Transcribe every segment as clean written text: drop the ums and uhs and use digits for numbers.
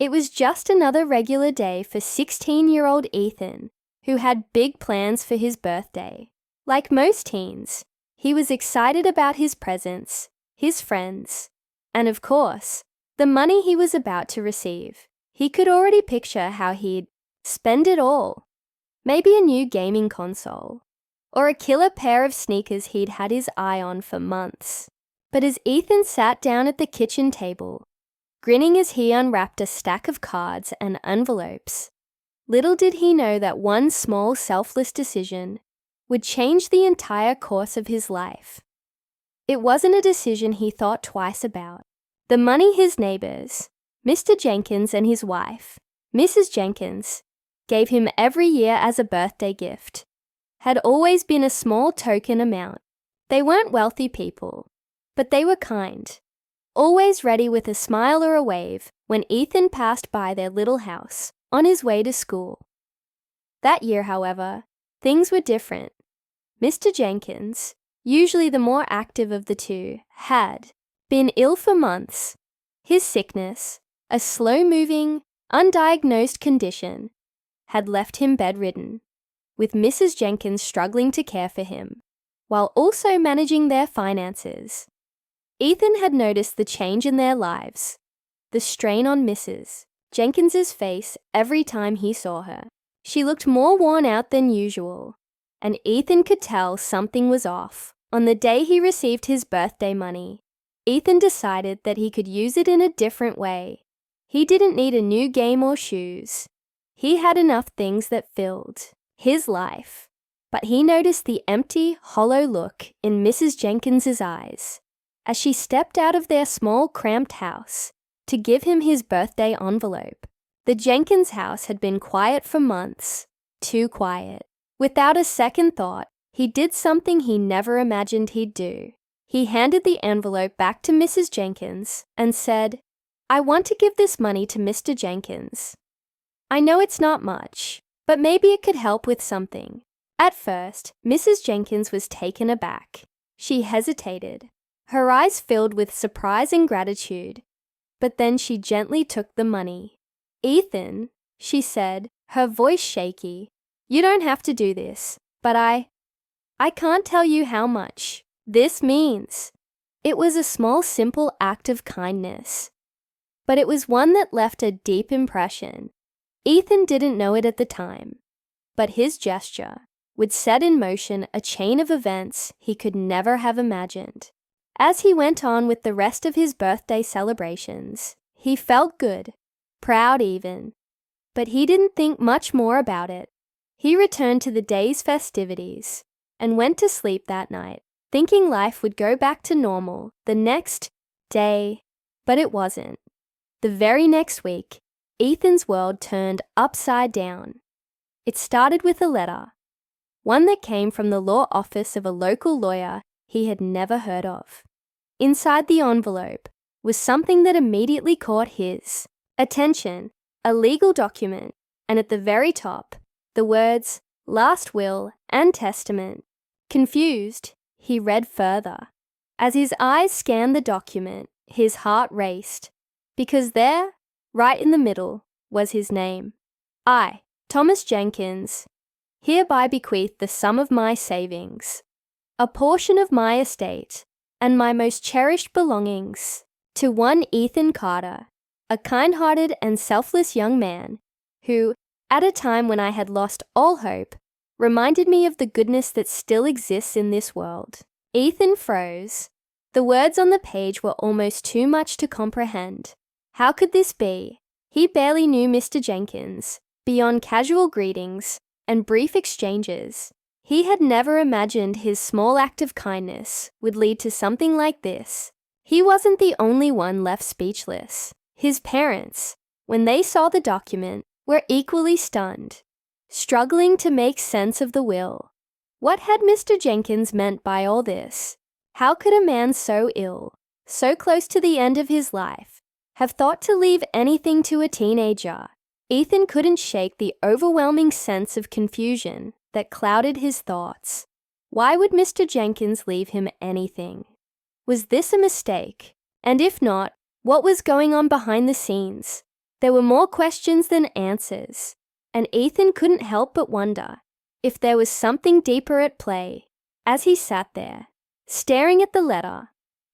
It was just another regular day for 16-year-old Ethan, who had big plans for his birthday. Like most teens, he was excited about his presents, his friends, and of course, the money he was about to receive. He could already picture how he'd spend it all. Maybe a new gaming console, or a killer pair of sneakers he'd had his eye on for months. But as Ethan sat down at the kitchen table, grinning as he unwrapped a stack of cards and envelopes, little did he know that one small selfless decision would change the entire course of his life. It wasn't a decision he thought twice about. The money his neighbors, Mr. Jenkins and his wife, Mrs. Jenkins, gave him every year as a birthday gift, had always been a small token amount. They weren't wealthy people, but they were kind, always ready with a smile or a wave when Ethan passed by their little house on his way to school. That year, however, things were different. Mr. Jenkins, usually the more active of the two, had been ill for months. His sickness, a slow-moving, undiagnosed condition, had left him bedridden, with Mrs. Jenkins struggling to care for him, while also managing their finances. Ethan had noticed the change in their lives, the strain on Mrs. Jenkins's face every time he saw her. She looked more worn out than usual, and Ethan could tell something was off. On the day he received his birthday money, Ethan decided that he could use it in a different way. He didn't need a new game or shoes. He had enough things that filled his life. But he noticed the empty, hollow look in Mrs. Jenkins's eyes as she stepped out of their small, cramped house to give him his birthday envelope. The Jenkins house had been quiet for months, too quiet. Without a second thought, he did something he never imagined he'd do. He handed the envelope back to Mrs. Jenkins and said, "I want to give this money to Mr. Jenkins. I know it's not much, but maybe it could help with something." At first, Mrs. Jenkins was taken aback. She hesitated, her eyes filled with surprise and gratitude, but then she gently took the money. "Ethan," she said, her voice shaky, "you don't have to do this, but I can't tell you how much this means." It was a small, simple act of kindness, but it was one that left a deep impression. Ethan didn't know it at the time, but his gesture would set in motion a chain of events he could never have imagined. As he went on with the rest of his birthday celebrations, he felt good, proud even, but he didn't think much more about it. He returned to the day's festivities and went to sleep that night, thinking life would go back to normal the next day, but it wasn't. The very next week, Ethan's world turned upside down. It started with a letter, one that came from the law office of a local lawyer he had never heard of. Inside the envelope was something that immediately caught his attention, a legal document, and at the very top, the words, "Last Will and Testament." Confused, he read further. As his eyes scanned the document, his heart raced, because there, right in the middle, was his name. "I, Thomas Jenkins, hereby bequeath the sum of my savings, a portion of my estate, and my most cherished belongings, to one Ethan Carter, a kind-hearted and selfless young man, who, at a time when I had lost all hope, reminded me of the goodness that still exists in this world." Ethan froze. The words on the page were almost too much to comprehend. How could this be? He barely knew Mr. Jenkins, beyond casual greetings and brief exchanges. He had never imagined his small act of kindness would lead to something like this. He wasn't the only one left speechless. His parents, when they saw the document, were equally stunned, struggling to make sense of the will. What had Mr. Jenkins meant by all this? How could a man so ill, so close to the end of his life, have thought to leave anything to a teenager? Ethan couldn't shake the overwhelming sense of confusion that clouded his thoughts. Why would Mr. Jenkins leave him anything? Was this a mistake? And if not, what was going on behind the scenes? There were more questions than answers, and Ethan couldn't help but wonder if there was something deeper at play. As he sat there, staring at the letter,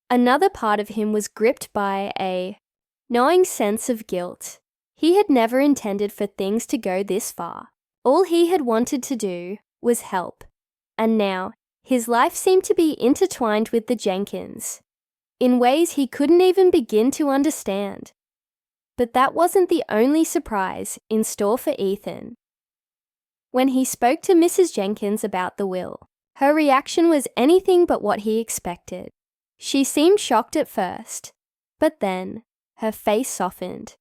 another part of him was gripped by a gnawing sense of guilt. He had never intended for things to go this far. All he had wanted to do was help, and now his life seemed to be intertwined with the Jenkins in ways he couldn't even begin to understand. But that wasn't the only surprise in store for Ethan. When he spoke to Mrs. Jenkins about the will, her reaction was anything but what he expected. She seemed shocked at first, but then her face softened,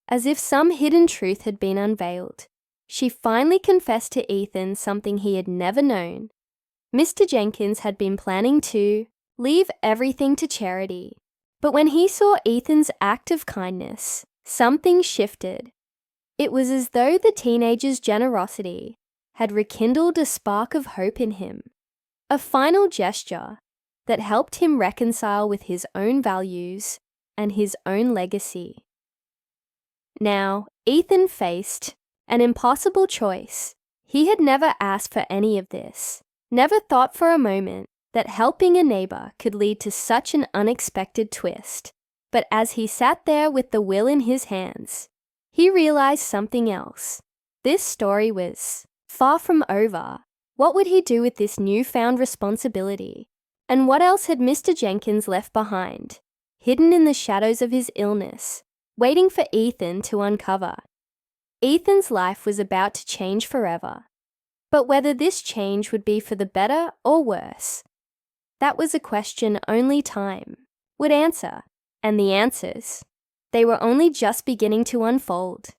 as if some hidden truth had been unveiled. She finally confessed to Ethan something he had never known. Mr. Jenkins had been planning to leave everything to charity. But when he saw Ethan's act of kindness, something shifted. It was as though the teenager's generosity had rekindled a spark of hope in him, a final gesture that helped him reconcile with his own values and his own legacy. Now, Ethan faced an impossible choice. He had never asked for any of this, never thought for a moment that helping a neighbor could lead to such an unexpected twist. But as he sat there with the will in his hands, he realized something else. This story was far from over. What would he do with this newfound responsibility? And what else had Mr. Jenkins left behind, hidden in the shadows of his illness, waiting for Ethan to uncover? Ethan's life was about to change forever. But whether this change would be for the better or worse, that was a question only time would answer. And the answers, they were only just beginning to unfold.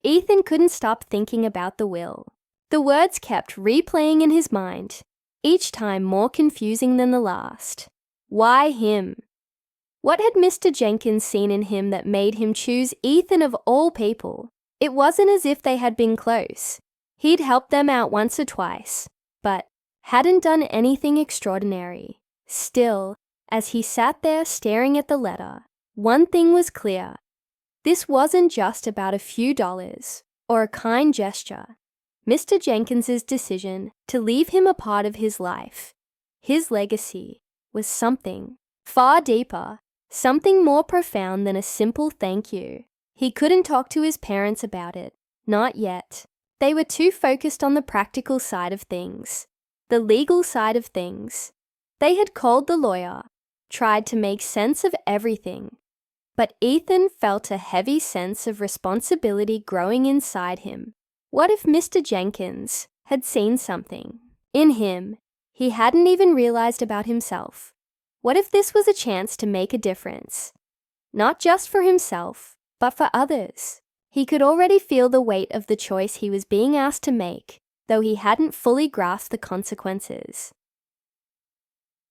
Ethan couldn't stop thinking about the will. The words kept replaying in his mind, each time more confusing than the last. Why him? What had Mr. Jenkins seen in him that made him choose Ethan of all people? It wasn't as if they had been close. He'd helped them out once or twice, but hadn't done anything extraordinary. Still, as he sat there staring at the letter, one thing was clear. This wasn't just about a few dollars or a kind gesture. Mr. Jenkins's decision to leave him a part of his life, his legacy, was something far deeper, something more profound than a simple thank you. He couldn't talk to his parents about it, not yet. They were too focused on the practical side of things, the legal side of things. They had called the lawyer, tried to make sense of everything. But Ethan felt a heavy sense of responsibility growing inside him. What if Mr. Jenkins had seen something in him he hadn't even realized about himself? What if this was a chance to make a difference? Not just for himself, but for others. He could already feel the weight of the choice he was being asked to make, though he hadn't fully grasped the consequences.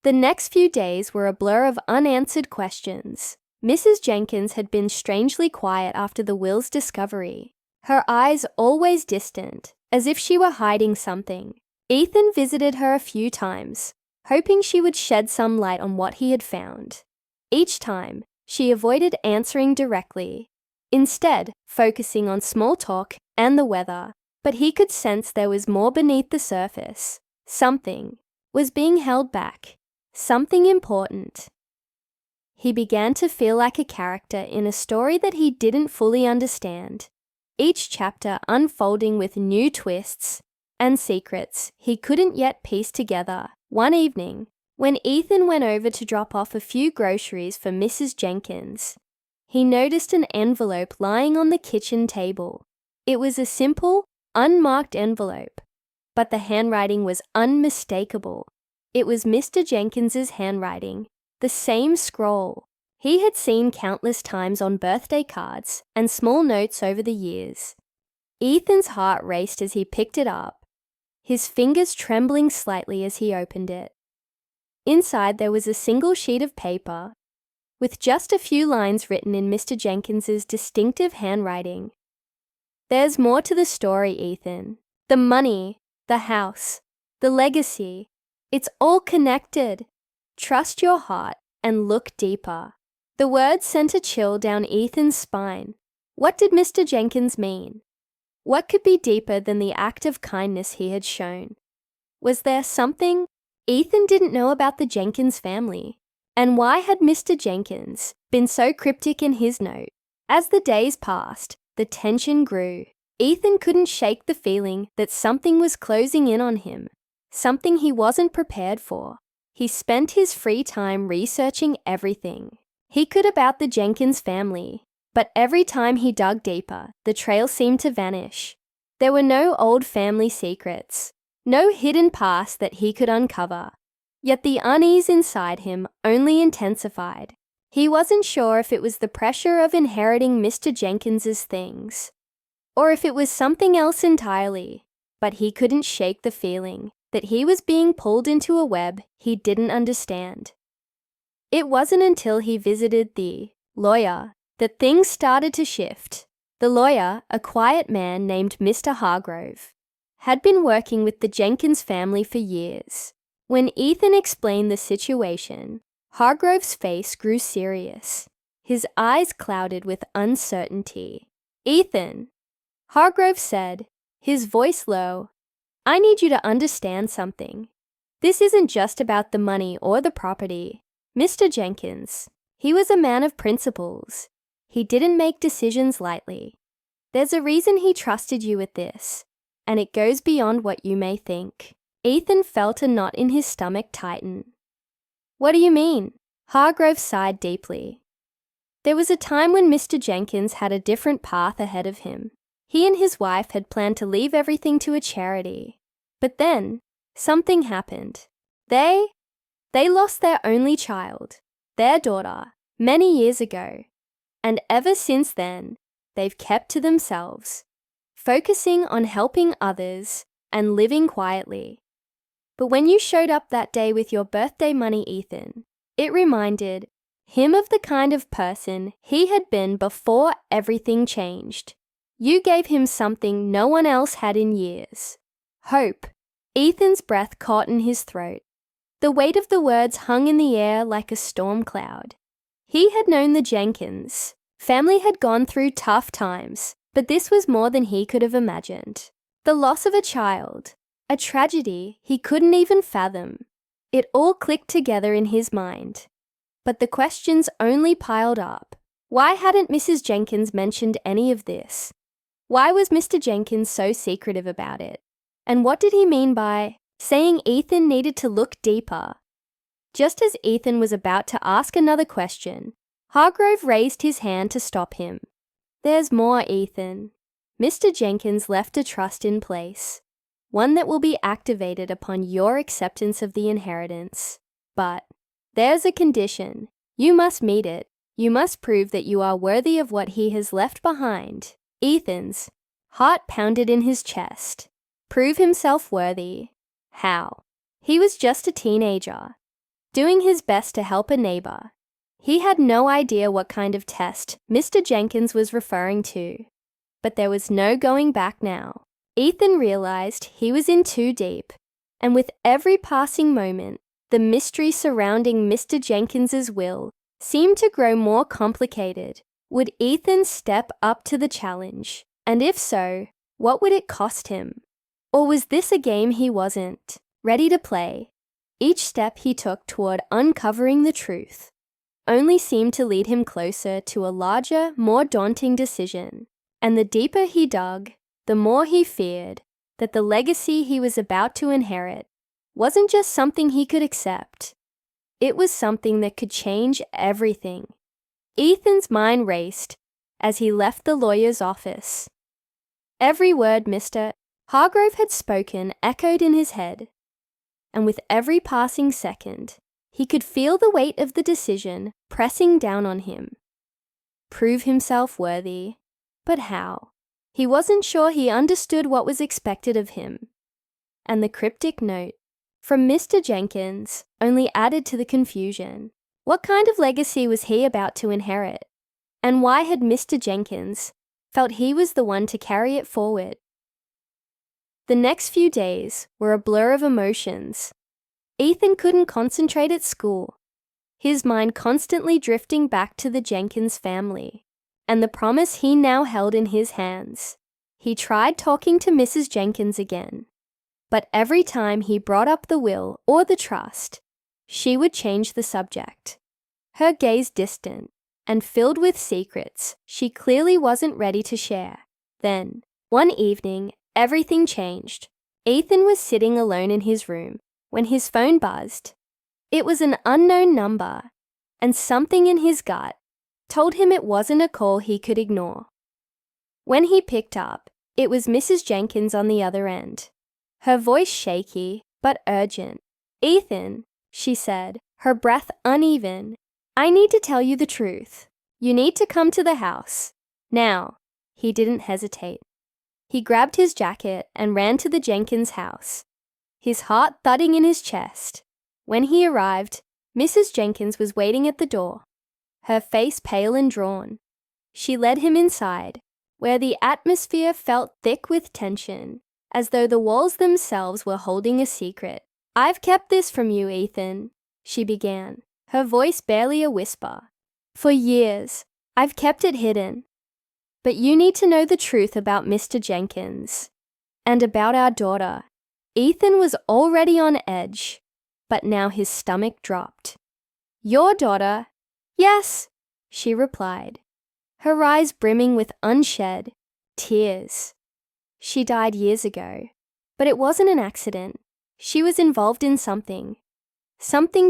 The next few days were a blur of unanswered questions. Mrs. Jenkins had been strangely quiet after the will's discovery, her eyes always distant, as if she were hiding something. Ethan visited her a few times, hoping she would shed some light on what he had found. Each time, she avoided answering directly, instead focusing on small talk and the weather. But he could sense there was more beneath the surface. Something was being held back, something important. He began to feel like a character in a story that he didn't fully understand, each chapter unfolding with new twists and secrets he couldn't yet piece together. One evening, when Ethan went over to drop off a few groceries for Mrs. Jenkins, he noticed an envelope lying on the kitchen table. It was a simple, unmarked envelope, but the handwriting was unmistakable. It was Mr. Jenkins's handwriting, the same scroll he had seen countless times on birthday cards and small notes over the years. Ethan's heart raced as he picked it up, his fingers trembling slightly as he opened it. Inside there was a single sheet of paper, with just a few lines written in Mr. Jenkins's distinctive handwriting. "There's more to the story, Ethan. The money, the house, the legacy, it's all connected. Trust your heart and look deeper." The words sent a chill down Ethan's spine. What did Mr. Jenkins mean? What could be deeper than the act of kindness he had shown? Was there something Ethan didn't know about the Jenkins family? And why had Mr. Jenkins been so cryptic in his note? As the days passed, the tension grew. Ethan couldn't shake the feeling that something was closing in on him, something he wasn't prepared for. He spent his free time researching everything he could about the Jenkins family, but every time he dug deeper, the trail seemed to vanish. There were no old family secrets, no hidden past that he could uncover. Yet the unease inside him only intensified. He wasn't sure if it was the pressure of inheriting Mr. Jenkins's things, or if it was something else entirely, but he couldn't shake the feeling that he was being pulled into a web he didn't understand. It wasn't until he visited the lawyer that things started to shift. The lawyer, a quiet man named Mr. Hargrove, had been working with the Jenkins family for years. When Ethan explained the situation, Hargrove's face grew serious. His eyes clouded with uncertainty. "Ethan," Hargrove said, his voice low, "I need you to understand something. This isn't just about the money or the property. Mr. Jenkins, he was a man of principles. He didn't make decisions lightly. There's a reason he trusted you with this, and it goes beyond what you may think." Ethan felt a knot in his stomach tighten. "What do you mean?" Hargrove sighed deeply. There was a time when Mr. Jenkins had a different path ahead of him. He and his wife had planned to leave everything to a charity. But then, something happened. They lost their only child, their daughter, many years ago. And ever since then, they've kept to themselves, focusing on helping others and living quietly. But when you showed up that day with your birthday money, Ethan, it reminded him of the kind of person he had been before everything changed. You gave him something no one else had in years. Hope. Ethan's breath caught in his throat. The weight of the words hung in the air like a storm cloud. He had known the Jenkins. Family had gone through tough times, but this was more than he could have imagined. The loss of a child, a tragedy he couldn't even fathom. It all clicked together in his mind. But the questions only piled up. Why hadn't Mrs. Jenkins mentioned any of this? Why was Mr. Jenkins so secretive about it? And what did he mean by saying Ethan needed to look deeper? Just as Ethan was about to ask another question, Hargrove raised his hand to stop him. "There's more, Ethan. Mr. Jenkins left a trust in place, one that will be activated upon your acceptance of the inheritance. But there's a condition. You must meet it. You must prove that you are worthy of what he has left behind." Ethan's heart pounded in his chest. Prove himself worthy. How? He was just a teenager, doing his best to help a neighbor. He had no idea what kind of test Mr. Jenkins was referring to. But there was no going back now. Ethan realized he was in too deep, and with every passing moment, the mystery surrounding Mr. Jenkins's will seemed to grow more complicated. Would Ethan step up to the challenge? And if so, what would it cost him? Or was this a game he wasn't ready to play? Each step he took toward uncovering the truth only seemed to lead him closer to a larger, more daunting decision. And the deeper he dug, the more he feared that the legacy he was about to inherit wasn't just something he could accept. It was something that could change everything. Ethan's mind raced as he left the lawyer's office. Every word Mr. Hargrove had spoken echoed in his head, and with every passing second, he could feel the weight of the decision pressing down on him. Prove himself worthy. But how? He wasn't sure he understood what was expected of him. And the cryptic note from Mr. Jenkins only added to the confusion. What kind of legacy was he about to inherit? And why had Mr. Jenkins felt he was the one to carry it forward? The next few days were a blur of emotions. Ethan couldn't concentrate at school, his mind constantly drifting back to the Jenkins family. and the promise he now held in his hands. He tried talking to Mrs. Jenkins again, but every time he brought up the will or the trust, she would change the subject. Her gaze distant and filled with secrets she clearly wasn't ready to share. Then, one evening, everything changed. Ethan was sitting alone in his room when his phone buzzed. It was an unknown number, and something in his gut told him it wasn't a call he could ignore. When he picked up, it was Mrs. Jenkins on the other end, her voice shaky but urgent. "Ethan," she said, her breath uneven, "I need to tell you the truth. You need to come to the house. Now." He didn't hesitate. He grabbed his jacket and ran to the Jenkins house, his heart thudding in his chest. When he arrived, Mrs. Jenkins was waiting at the door, her face pale and drawn. She led him inside, where the atmosphere felt thick with tension, as though the walls themselves were holding a secret. "I've kept this from you, Ethan," she began, her voice barely a whisper. "For years, I've kept it hidden. But you need to know the truth about Mr. Jenkins and about our daughter." Ethan was already on edge, but now his stomach dropped. "Your daughter?" "Yes," she replied, her eyes brimming with unshed tears. "She died years ago, but it wasn't an accident. She was involved in something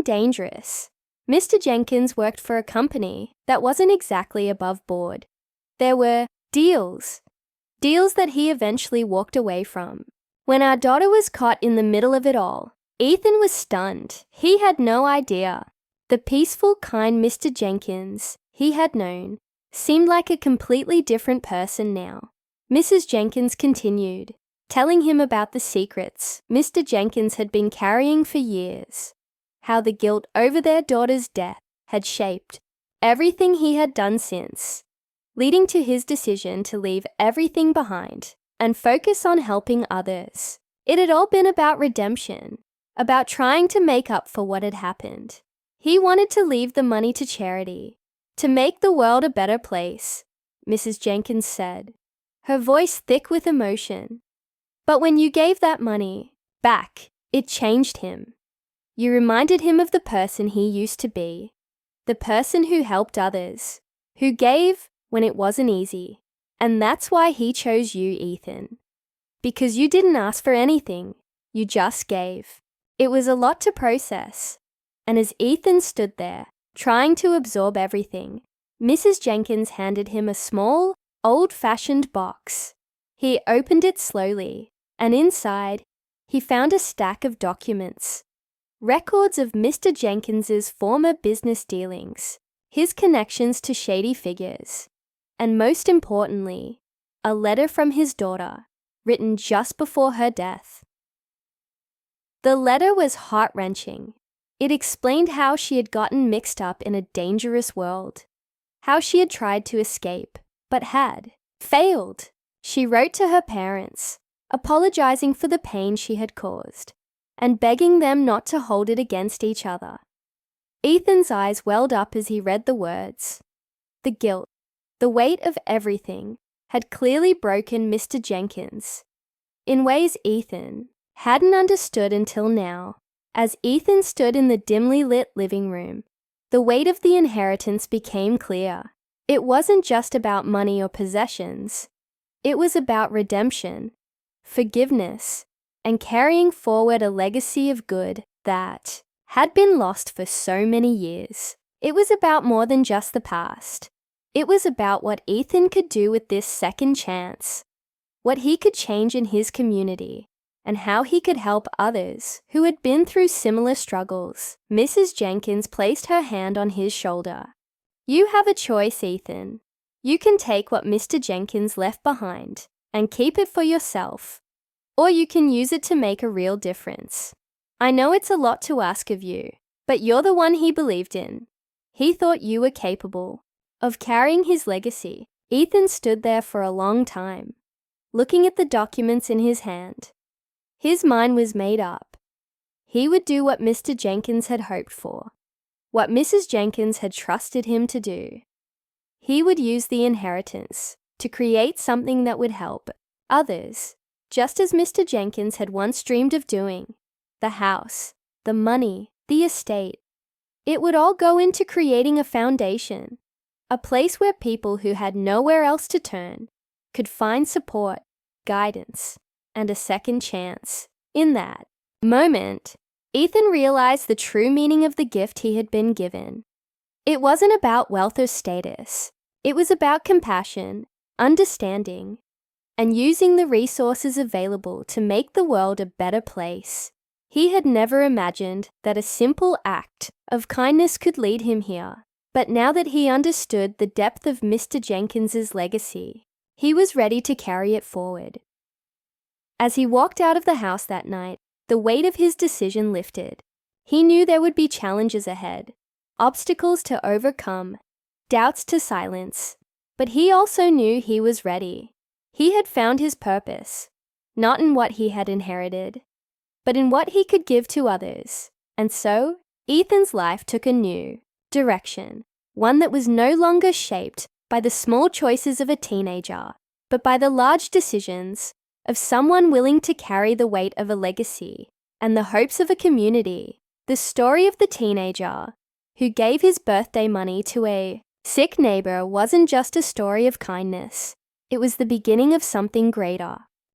dangerous. Mr. Jenkins worked for a company that wasn't exactly above board. There were deals that he eventually walked away from. When our daughter was caught in the middle of it all, Ethan was stunned. He had no idea. The peaceful, kind Mr. Jenkins he had known seemed like a completely different person now. Mrs. Jenkins continued, telling him about the secrets Mr. Jenkins had been carrying for years, how the guilt over their daughter's death had shaped everything he had done since, leading to his decision to leave everything behind and focus on helping others. It had all been about redemption, about trying to make up for what had happened. He wanted to leave the money to charity, to make the world a better place, Mrs. Jenkins said, her voice thick with emotion. "But when you gave that money back, it changed him. You reminded him of the person he used to be, the person who helped others, who gave when it wasn't easy. And that's why he chose you, Ethan. Because you didn't ask for anything, you just gave." It was a lot to process, and as Ethan stood there, trying to absorb everything, Mrs. Jenkins handed him a small, old-fashioned box. He opened it slowly, and inside, he found a stack of documents, records of Mr. Jenkins's former business dealings, his connections to shady figures, and most importantly, a letter from his daughter, written just before her death. The letter was heart-wrenching. It explained how she had gotten mixed up in a dangerous world, how she had tried to escape, but had failed. She wrote to her parents, apologizing for the pain she had caused, and begging them not to hold it against each other. Ethan's eyes welled up as he read the words. The guilt, the weight of everything, had clearly broken Mr. Jenkins in ways Ethan hadn't understood until now. As Ethan stood in the dimly lit living room, the weight of the inheritance became clear. It wasn't just about money or possessions. It was about redemption, forgiveness, and carrying forward a legacy of good that had been lost for so many years. It was about more than just the past. It was about what Ethan could do with this second chance, what he could change in his community, and how he could help others who had been through similar struggles. Mrs. Jenkins placed her hand on his shoulder. "You have a choice, Ethan. You can take what Mr. Jenkins left behind and keep it for yourself, or you can use it to make a real difference. I know it's a lot to ask of you, but you're the one he believed in. He thought you were capable of carrying his legacy." Ethan stood there for a long time, looking at the documents in his hand. His mind was made up. He would do what Mr. Jenkins had hoped for, what Mrs. Jenkins had trusted him to do. he would use the inheritance to create something that would help others, just as Mr. Jenkins had once dreamed of doing. The house, the money, the estate. It would all go into creating a foundation, a place where people who had nowhere else to turn could find support, guidance, and a second chance. In that moment, Ethan realized the true meaning of the gift he had been given. It wasn't about wealth or status. It was about compassion, understanding, and using the resources available to make the world a better place. He had never imagined that a simple act of kindness could lead him here, but now that he understood the depth of Mr. Jenkins's legacy, he was ready to carry it forward. As he walked out of the house that night, the weight of his decision lifted. He knew there would be challenges ahead, obstacles to overcome, doubts to silence, but he also knew he was ready. He had found his purpose, not in what he had inherited, but in what he could give to others. And so, Ethan's life took a new direction, one that was no longer shaped by the small choices of a teenager, but by the large decisions of someone willing to carry the weight of a legacy and the hopes of a community. The story of the teenager who gave his birthday money to a sick neighbor wasn't just a story of kindness. It was the beginning of something greater.